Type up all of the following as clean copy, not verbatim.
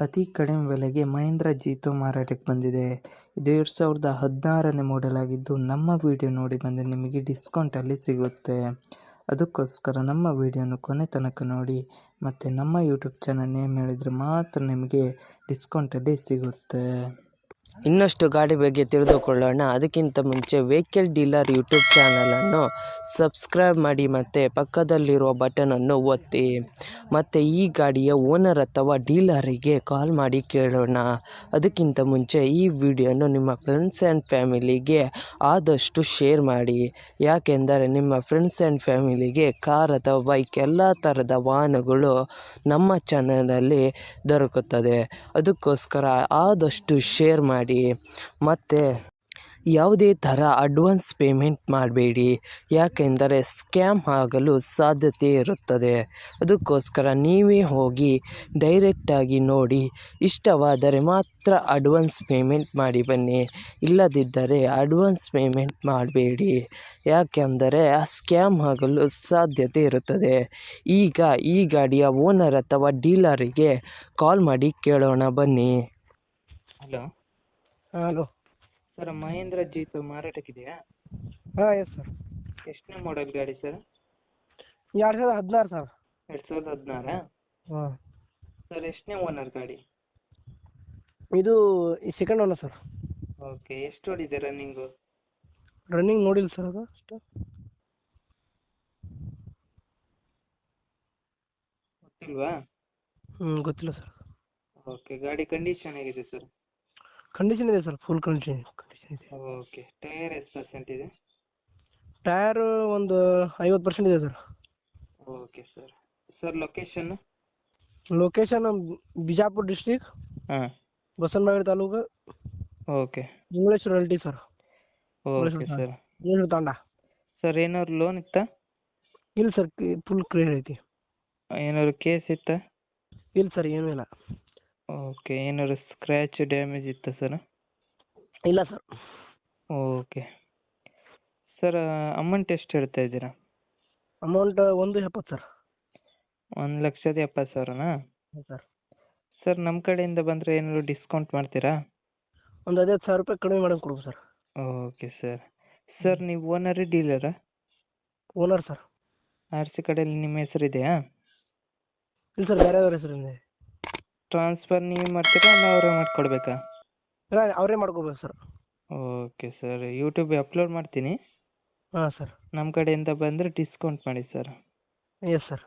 ಅತಿ ಕಡಿಮೆ ಬೆಲೆಗೆ ಮಹೇಂದ್ರ ಜೀತೋ ಮಾರಾಟಕ್ಕೆ ಬಂದಿದೆ. ಇದು 2016ನೇ ಮಾಡೆಲ್ ಆಗಿದ್ದು, ನಮ್ಮ ವಿಡಿಯೋ ನೋಡಿ ಬಂದರೆ ನಿಮಗೆ ಡಿಸ್ಕೌಂಟಲ್ಲಿ ಸಿಗುತ್ತೆ. ಅದಕ್ಕೋಸ್ಕರ ನಮ್ಮ ವಿಡಿಯೋನ ಕೊನೆ ತನಕ ನೋಡಿ ಮತ್ತು ನಮ್ಮ ಯೂಟ್ಯೂಬ್ ಚಾನಲ್ ನೇಮ್ ಹೇಳಿದರೆ ಮಾತ್ರ ನಿಮಗೆ ಡಿಸ್ಕೌಂಟಲ್ಲಿ ಸಿಗುತ್ತೆ. ಇನ್ನಷ್ಟು ಗಾಡಿ ಬಗ್ಗೆ ತಿಳಿದುಕೊಳ್ಳೋಣ. ಅದಕ್ಕಿಂತ ಮುಂಚೆ ವೆಹಿಕಲ್ ಡೀಲರ್ ಯೂಟ್ಯೂಬ್ ಚಾನಲನ್ನು ಸಬ್ಸ್ಕ್ರೈಬ್ ಮಾಡಿ ಮತ್ತು ಪಕ್ಕದಲ್ಲಿರುವ ಬಟನನ್ನು ಒತ್ತಿ. ಮತ್ತು ಈ ಗಾಡಿಯ ಓನರ್ ಅಥವಾ ಡೀಲರಿಗೆ ಕಾಲ್ ಮಾಡಿ ಕೇಳೋಣ. ಅದಕ್ಕಿಂತ ಮುಂಚೆ ಈ ವಿಡಿಯೋನು ನಿಮ್ಮ ಫ್ರೆಂಡ್ಸ್ ಆ್ಯಂಡ್ ಫ್ಯಾಮಿಲಿಗೆ ಆದಷ್ಟು ಶೇರ್ ಮಾಡಿ. ಯಾಕೆಂದರೆ ನಿಮ್ಮ ಫ್ರೆಂಡ್ಸ್ ಆ್ಯಂಡ್ ಫ್ಯಾಮಿಲಿಗೆ ಕಾರ್ ಅಥವಾ ಬೈಕ್ ಎಲ್ಲ ಥರದ ವಾಹನಗಳು ನಮ್ಮ ಚಾನಲಲ್ಲಿ ದೊರಕುತ್ತದೆ. ಅದಕ್ಕೋಸ್ಕರ ಆದಷ್ಟು ಶೇರ್ ಮಾಡಿ. ಮತ್ತು ಯಾವುದೇ ಥರ ಅಡ್ವಾನ್ಸ್ ಪೇಮೆಂಟ್ ಮಾಡಬೇಡಿ, ಯಾಕೆಂದರೆ ಸ್ಕ್ಯಾಮ್ ಆಗಲು ಸಾಧ್ಯತೆ ಇರುತ್ತದೆ. ಅದಕ್ಕೋಸ್ಕರ ನೀವೇ ಹೋಗಿ ಡೈರೆಕ್ಟಾಗಿ ನೋಡಿ, ಇಷ್ಟವಾದರೆ ಮಾತ್ರ ಅಡ್ವಾನ್ಸ್ ಪೇಮೆಂಟ್ ಮಾಡಿ ಬನ್ನಿ. ಇಲ್ಲದಿದ್ದರೆ ಅಡ್ವಾನ್ಸ್ ಪೇಮೆಂಟ್ ಮಾಡಬೇಡಿ, ಯಾಕೆಂದರೆ ಸ್ಕ್ಯಾಮ್ ಆಗಲು ಸಾಧ್ಯತೆ ಇರುತ್ತದೆ. ಈಗ ಈ ಗಾಡಿಯ ಓನರ್ ಅಥವಾ ಡೀಲರಿಗೆ ಕಾಲ್ ಮಾಡಿ ಕೇಳೋಣ ಬನ್ನಿ. Hello hello sir, Mahindra Jeeto ಮಾರಾಟಕ್ಕಿದೆಯಾ? ಹಾಂ ಎಸ್ ಸರ್. ಎಷ್ಟನೇ ಮಾಡೆಲ್ ಗಾಡಿ ಸರ್? 2016 ಸರ್. 2016? ಹಾಂ ಸರ್, ಎಷ್ಟನೇ ಓನರ್ ಗಾಡಿ? ಇದು ಸೆಕೆಂಡ್ ಓನರ್ ಸರ್. ಓಕೆ, ಎಷ್ಟು ಓಡಿದೆ ರನ್ನಿಂಗು? ರನ್ನಿಂಗ್ ನೋಡಿಲ್ಲ ಸರ್ ಅದು ಅಷ್ಟು. ಗೊತ್ತಿಲ್ವಾ? ಗೊತ್ತಿಲ್ಲ ಸರ್. ಓಕೆ, ಗಾಡಿ ಕಂಡೀಷನ್ ಹೇಗಿದೆ ಸರ್? ಕಂಡೀಷನ್ ಇದೆ ಸರ್, ಫುಲ್ ಕಂಡೀಷನ್ ಇದೆ. ಓಕೆ, ಟೈರ್ ಎಷ್ಟು ಪರ್ಸೆಂಟ್ ಇದೆ? ಟೈರು ಒಂದು 50% ಇದೆ sir. Okay sir. Sir, location? Location Bijapur district, ಹಾಂ, ಬಸವನಬಾಗೇವಾಡಿ ತಾಲೂಕು, ಓಕೆ, ಇಂಗ್ಲೇಶ್ವರ ಹಳ್ಳಿ sir. Okay sir. Ingaleshwar Tanda. Sir, ಏನಾದ್ರು ಲೋನ್ ಇತ್ತಾ? ಇಲ್ಲ ಸರ್, ಫುಲ್ ಕ್ಲಿಯರ್ ಐತಿ. ಏನಾದ್ರು ಕೇಸ್ ಇತ್ತಾ? ಇಲ್ಲ ಸರ್, ಏನೂ ಇಲ್ಲ. ಓಕೆ, ಏನಾದ್ರು ಸ್ಕ್ರ್ಯಾಚ್ ಡ್ಯಾಮೇಜ್ ಇತ್ತಾ ಸರ್? ಇಲ್ಲ ಸರ್. ಓಕೆ ಸರ್, ಅಮೌಂಟ್ ಎಷ್ಟು ಹೇಳ್ತಾ ಇದ್ದೀರಾ? Amount 170 sir. 1,70,000ನಾ? ಹಾಂ ಸರ್. ಸರ್, ನಮ್ಮ ಕಡೆಯಿಂದ ಬಂದರೆ ಏನಾದ್ರು ಡಿಸ್ಕೌಂಟ್ ಮಾಡ್ತೀರಾ? ಒಂದು 50,000 ರೂಪಾಯಿ ಕಡಿಮೆ ಮಾಡಿ ಕೊಡ್ಬೋದು ಸರ್. Okay sir. ಸರ್, ನೀವು ಓನರ್ ಡೀಲರಾ? Owner sir. ಆರ್ ಸಿ ಕಡೆಯಲ್ಲಿ ನಿಮ್ಮ ಹೆಸರಿದೆಯಾ? ಇಲ್ಲ ಸರ್, ಬೇರೆ ಹೆಸರಿಂದ. ಟ್ರಾನ್ಸ್ಫರ್ ನೀವೇ ಮಾಡ್ತೀರಾ, ಇಲ್ಲ ಅವರೇ ಮಾಡಿಕೊಡ್ಬೇಕಾ? ಇಲ್ಲ, ಅವರೇ ಮಾಡ್ಕೋಬೇಕು ಸರ್. ಓಕೆ ಸರ್, ಯೂಟ್ಯೂಬಿಗೆ ಅಪ್ಲೋಡ್ ಮಾಡ್ತೀನಿ. ಹಾಂ ಸರ್. ನಮ್ಮ ಕಡೆಯಿಂದ ಬಂದರೆ ಡಿಸ್ಕೌಂಟ್ ಮಾಡಿ sir. Yes sir.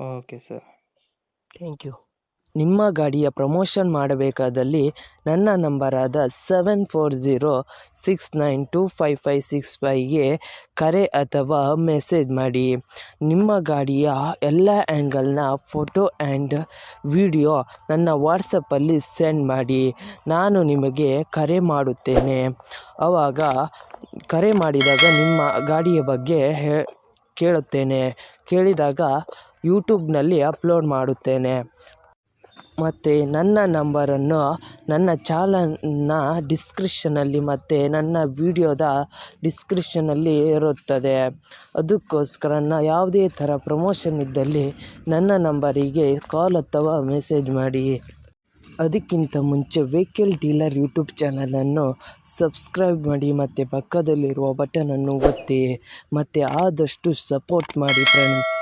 Okay sir, thank you. ನಿಮ್ಮ ಗಾಡಿಯ ಪ್ರಮೋಷನ್ ಮಾಡಬೇಕಾದಲ್ಲಿ ನನ್ನ ನಂಬರಾದ 7406925565ಗೆ ಕರೆ ಅಥವಾ ಮೆಸೇಜ್ ಮಾಡಿ. ನಿಮ್ಮ ಗಾಡಿಯ ಎಲ್ಲ ಆ್ಯಂಗಲ್ನ ಫೋಟೋ ಆ್ಯಂಡ್ ವಿಡಿಯೋ ನನ್ನ ವಾಟ್ಸಪ್ಪಲ್ಲಿ ಸೆಂಡ್ ಮಾಡಿ. ನಾನು ನಿಮಗೆ ಕರೆ ಮಾಡುತ್ತೇನೆ. ಆವಾಗ ಕರೆ ಮಾಡಿದಾಗ ನಿಮ್ಮ ಗಾಡಿಯ ಬಗ್ಗೆ ಕೇಳುತ್ತೇನೆ. ಕೇಳಿದಾಗ ಯೂಟ್ಯೂಬ್ನಲ್ಲಿ ಅಪ್ಲೋಡ್ ಮಾಡುತ್ತೇನೆ. ಮತ್ತು ನನ್ನ ನಂಬರನ್ನು ನನ್ನ ಚಾನಲ್ನ ಡಿಸ್ಕ್ರಿಪ್ಷನಲ್ಲಿ ಮತ್ತು ನನ್ನ ವಿಡಿಯೋದ ಡಿಸ್ಕ್ರಿಪ್ಷನಲ್ಲಿ ಇರುತ್ತದೆ. ಅದಕ್ಕೋಸ್ಕರ ಯಾವುದೇ ಥರ ಪ್ರಮೋಷನ್ ಇದ್ದಲ್ಲಿ ನನ್ನ ನಂಬರಿಗೆ ಕಾಲ್ ಅಥವಾ ಮೆಸೇಜ್ ಮಾಡಿ. ಅದಕ್ಕಿಂತ ಮುಂಚೆ ವೆಹಿಕಲ್ ಡೀಲರ್ ಯೂಟ್ಯೂಬ್ ಚಾನಲನ್ನು ಸಬ್ಸ್ಕ್ರೈಬ್ ಮಾಡಿ ಮತ್ತು ಪಕ್ಕದಲ್ಲಿರುವ ಬಟನನ್ನು ಒತ್ತಿ ಮತ್ತು ಆದಷ್ಟು ಸಪೋರ್ಟ್ ಮಾಡಿ ಫ್ರೆಂಡ್ಸ್.